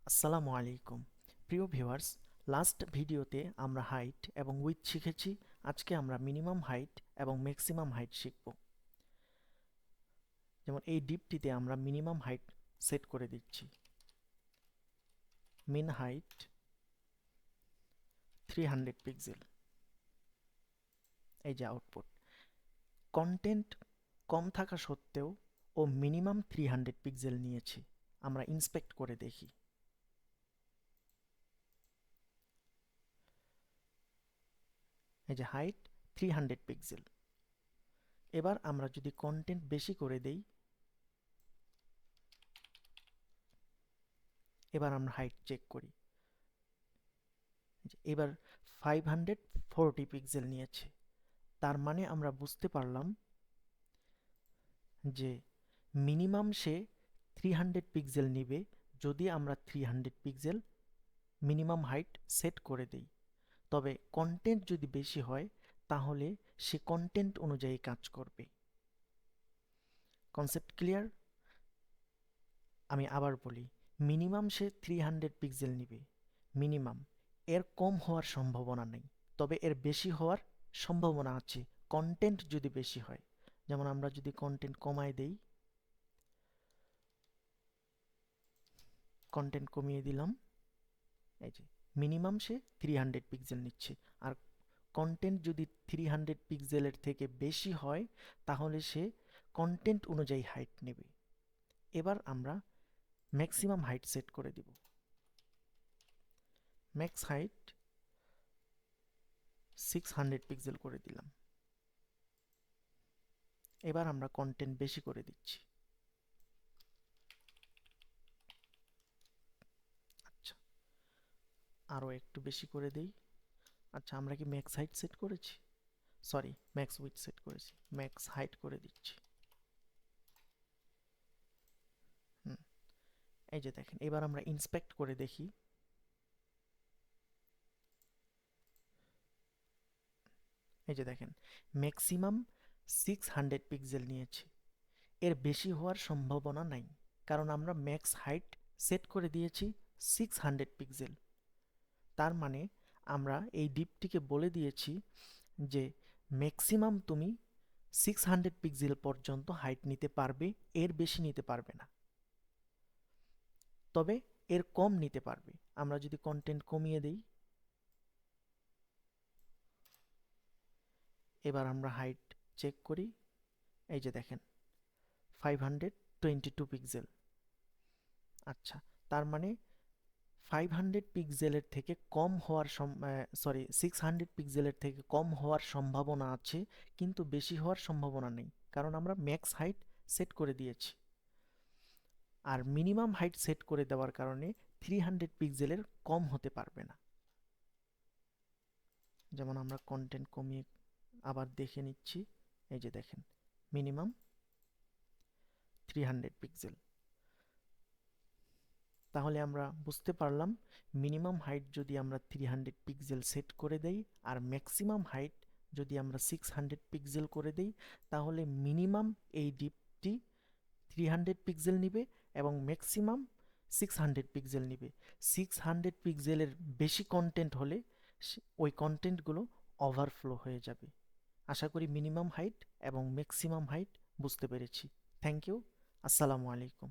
আসসালামু আলাইকুম প্রিয় ভিউয়ার্স, লাস্ট ভিডিওতে আমরা হাইট এবং উইডথ শিখেছি। আজকে আমরা মিনিমাম হাইট এবং ম্যাক্সিমাম হাইট শিখব। যেমন এই ডিপটিতে আমরা মিনিমাম হাইট সেট করে দিচ্ছি, মিন হাইট 300 পিক্সেল। এই যে আউটপুট, কন্টেন্ট কম থাকা সত্ত্বেও ও মিনিমাম 300 পিক্সেল নিয়েছে। আমরা ইন্সপেক্ট করে দেখি। এই যে হাইট 300 পিক্সেল। এবার আমরা যদি কন্টেন্ট বেশি করে দেই, এবার আমরা হাইট চেক করি। এবার 540 পিক্সেল নিয়েছে। তার মানে আমরা বুঝতে পারলাম যে মিনিমাম সে 300 পিক্সেল নিবে যদি আমরা 300 পিক্সেল মিনিমাম হাইট সেট করে দেই। তবে কন্টেন্ট যদি বেশি হয় তাহলে সে কন্টেন্ট অনুযায়ী কাজ করবে। Concept clear? আমি আবার বলি, মিনিমাম সে 300 পিক্সেল নিবে, মিনিমাম। এর কম হওয়ার সম্ভাবনা নেই, তবে এর বেশি হওয়ার সম্ভাবনা আছে কন্টেন্ট যদি বেশি হয়। যেমন আমরা যদি কন্টেন্ট কমায় দেই, কন্টেন্ট কমিয়ে দিলাম, এই যে মিনিমাম সে 300 পিক্সেল নিচ্ছে। আর কন্টেন্ট যদি 300 পিক্সেলের থেকে বেশি হয় তাহলে সে কন্টেন্ট অনুযায়ী হাইট নেবে। এবার আমরা ম্যাক্সিমাম হাইট সেট করে দিব। ম্যাক্স হাইট 600 পিক্সেল করে দিলাম। এবার আমরা কন্টেন্ট বেশি করে দিচ্ছি। আচ্ছা, আরও একটু বেশি করে দেই। আচ্ছা, আমরা কি ম্যাক্স হাইট সেট করেছি? সরি, ম্যাক্স উইডথ সেট করেছি। ম্যাক্স হাইট করে দিচ্ছি। এই যে দেখেন, এবার আমরা ইন্সপেক্ট করে দেখি। এই যে দেখেন, ম্যাক্সিমাম 600 পিক্সেল নিয়েছে। এর বেশি হওয়ার সম্ভাবনা নাই, কারণ আমরা ম্যাক্স হাইট সেট করে দিয়েছি 600 পিক্সেল। তার মানে আমরা এই ডিপটিকে বলে দিয়েছি যে ম্যাক্সিমাম তুমি 600 পিক্সেল পর্যন্ত হাইট নিতে পারবে, এর বেশি নিতে পারবে না, তবে এর কম নিতে পারবে। আমরা যদি কন্টেন্ট কমিয়ে দেই, এবার আমরা হাইট চেক করি। এই যে দেখেন 522 পিক্সেল। আচ্ছা, তার মানে 500 পিক্সেলের থেকে কম হওয়ার 600 পিক্সেলের থেকে কম হওয়ার সম্ভাবনা আছে, কিন্তু বেশি হওয়ার সম্ভাবনা নেই, কারণ আমরা ম্যাক্স হাইট সেট করে দিয়েছি। আর মিনিমাম হাইট সেট করে দেওয়ার কারণে 300 পিক্সেলের কম হতে পারবে না। যেমন আমরা কন্টেন্ট কমিয়ে আবার দেখে নিচ্ছি। এই যে দেখেন, মিনিমাম 300 পিক্সেল। তাহলে আমরা বুঝতে পারলাম, মিনিমাম হাইট যদি আমরা 300 পিক্সেল সেট করে দেই আর ম্যাক্সিমাম হাইট যদি আমরা 600 পিক্সেল করে দেই, তাহলে মিনিমাম এই ডিপটি 300 পিক্সেল নিবে এবং ম্যাক্সিমাম 600 পিক্সেল নিবে। 600 পিক্সেলের বেশি কন্টেন্ট হলে ওই কন্টেন্টগুলো ওভারফ্লো হয়ে যাবে। আশা করি মিনিমাম হাইট এবং ম্যাক্সিমাম হাইট বুঝতে পেরেছি। Thank you. আসসালামু আলাইকুম।